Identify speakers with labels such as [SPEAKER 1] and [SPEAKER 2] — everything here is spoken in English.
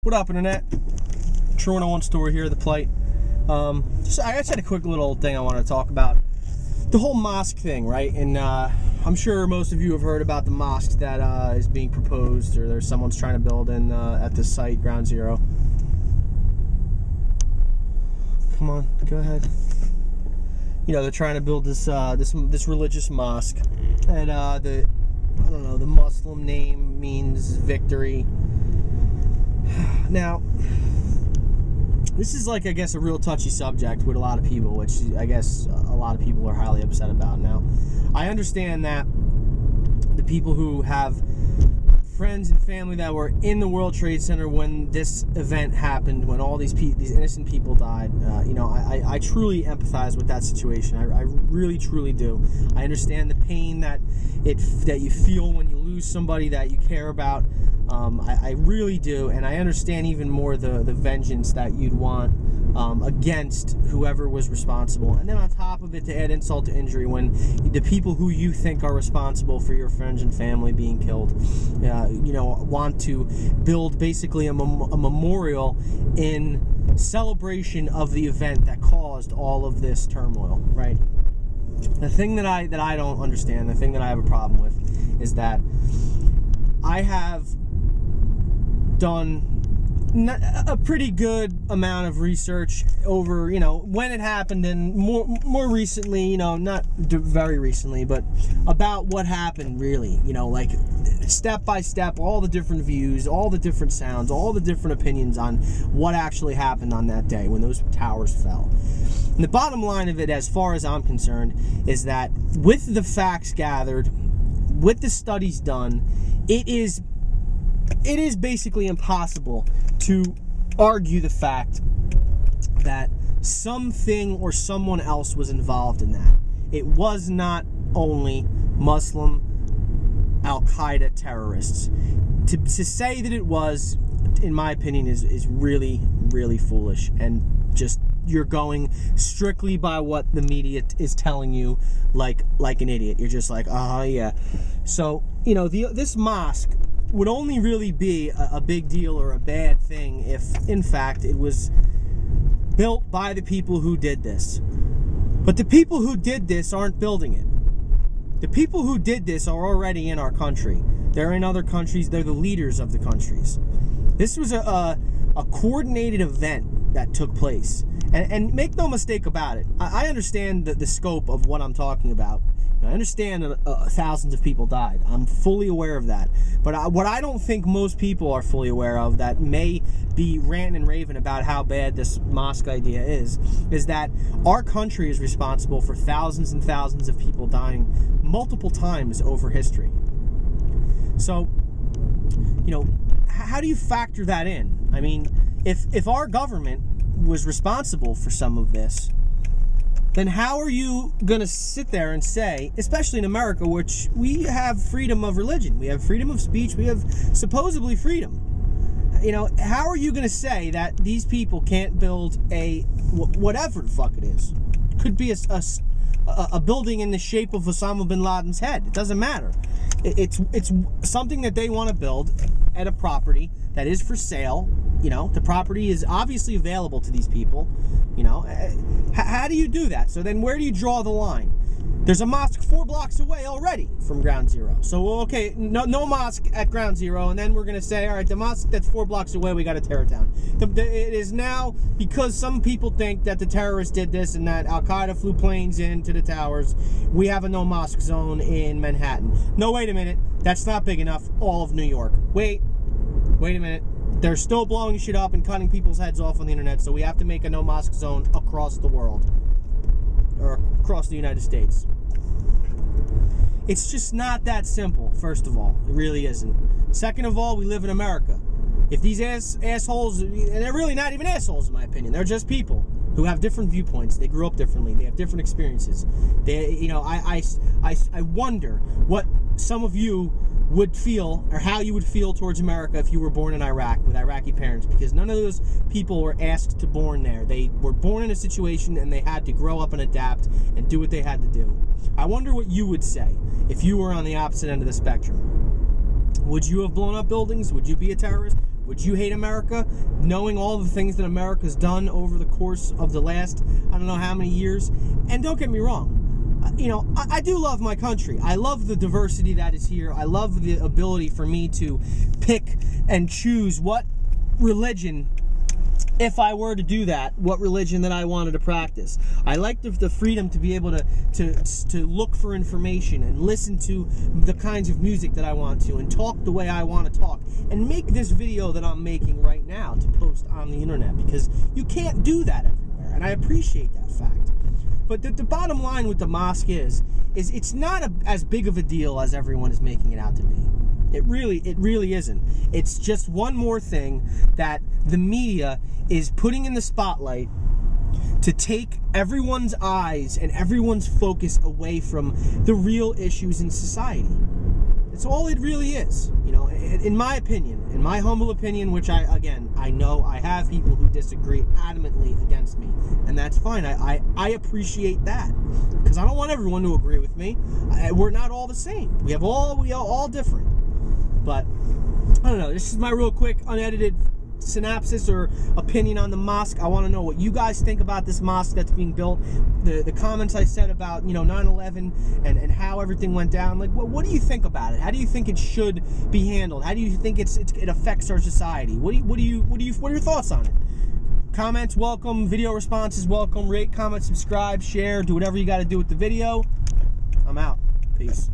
[SPEAKER 1] What up, internet? True 101 story here, the plight. I just had a quick little thing I want to talk about. The whole mosque thing, right? And I'm sure most of you have heard about the mosque that is being proposed, or there's someone's trying to build in at this site, Ground Zero. Come on, go ahead. You know, they're trying to build this this religious mosque, and I don't know, the Muslim name means victory. Now, this is like, I guess, a real touchy subject with a lot of people, which I guess a lot of people are highly upset about. Now, I understand that the people who have friends and family that were in the World Trade Center when this event happened, when all these innocent people died, you know, I truly empathize with that situation. I really, truly do. I understand the pain that you feel when you lose somebody that you care about. I really do, and I understand even more the vengeance that you'd want against whoever was responsible. And then on top of it, to add insult to injury, when the people who you think are responsible for your friends and family being killed, you know, want to build basically a memorial in celebration of the event that caused all of this turmoil, right? The thing that I don't understand, the thing that I have a problem with, is that I have done a pretty good amount of research over, you know, when it happened, and more recently, you know, not very recently, but about what happened really, you know, like step by step, all the different views, all the different sounds, all the different opinions on what actually happened on that day when those towers fell. And the bottom line of it, as far as I'm concerned, is that with the facts gathered, with the studies done, it is basically impossible to argue the fact that something or someone else was involved in that. It was not only Muslim Al-Qaeda terrorists. To say that it was, in my opinion, is really, really foolish, and just, you're going strictly by what the media is telling you, like an idiot. You're just like, oh yeah. So, you know, this mosque would only really be a big deal or a bad thing if, in fact, it was built by the people who did this. But the people who did this aren't building it. The people who did this are already in our country. They're in other countries. They're the leaders of the countries. This was a coordinated event that took place. And make no mistake about it, I understand the scope of what I'm talking about. I understand thousands of people died. I'm fully aware of that. But what I don't think most people are fully aware of, that may be ranting and raving about how bad this mosque idea is that our country is responsible for thousands and thousands of people dying multiple times over history. So, you know, how do you factor that in? I mean, if our government was responsible for some of this, then how are you going to sit there and say, especially in America, which we have freedom of religion, we have freedom of speech, we have supposedly freedom. You know, how are you going to say that these people can't build a, whatever the fuck it is? It could be a building in the shape of Osama bin Laden's head. It doesn't matter. It's something that they want to build at a property that is for sale. You know, the property is obviously available to these people. You know, how do you do that? So then where do you draw the line? There's a mosque 4 blocks away already from Ground Zero. So, okay, no mosque at Ground Zero, and then we're going to say, all right, the mosque that's 4 blocks away, we got to tear it down. It is now, because some people think that the terrorists did this and that Al-Qaeda flew planes into the towers, we have a no mosque zone in Manhattan. No, wait a minute. That's not big enough. All of New York. Wait a minute. They're still blowing shit up and cutting people's heads off on the internet, so we have to make a no mosque zone across the world, or across the United States. It's just not that simple, first of all. It really isn't. Second of all, we live in America. If these assholes, and they're really not even assholes in my opinion, they're just people who have different viewpoints. They grew up differently. They have different experiences. They, you know, I wonder what some of you would feel, or how you would feel towards America if you were born in Iraq with Iraqi parents, because none of those people were asked to born there. They were born in a situation and they had to grow up and adapt and do what they had to do. I wonder what you would say if you were on the opposite end of the spectrum. Would you have blown up buildings? Would you be a terrorist? Would you hate America, knowing all the things that America's done over the course of the last, I don't know how many years? And don't get me wrong, you know, I do love my country. I love the diversity that is here. I love the ability for me to pick and choose what religion, if I were to do that, what religion that I wanted to practice. I like the freedom to be able to look for information and listen to the kinds of music that I want to and talk the way I want to talk and make this video that I'm making right now to post on the internet, because you can't do that everywhere, and I appreciate that fact. But the bottom line with the mosque is it's not as big of a deal as everyone is making it out to be. It really isn't. It's just one more thing that the media is putting in the spotlight to take everyone's eyes and everyone's focus away from the real issues in society. That's all it really is. You know, in my opinion, in my humble opinion, which I know I have people who disagree adamantly against me, and that's fine. I appreciate that, because I don't want everyone to agree with me. We're not all the same. We are all different. But I don't know. This is my real quick, unedited synopsis or opinion on the mosque. I want to know what you guys think about this mosque that's being built. The comments I said about, you know, 9/11 and how everything went down. Like, what do you think about it? How do you think it should be handled? How do you think it affects our society? What are your thoughts on it? Comments welcome. Video responses welcome. Rate, comment, subscribe, share. Do whatever you got to do with the video. I'm out. Peace.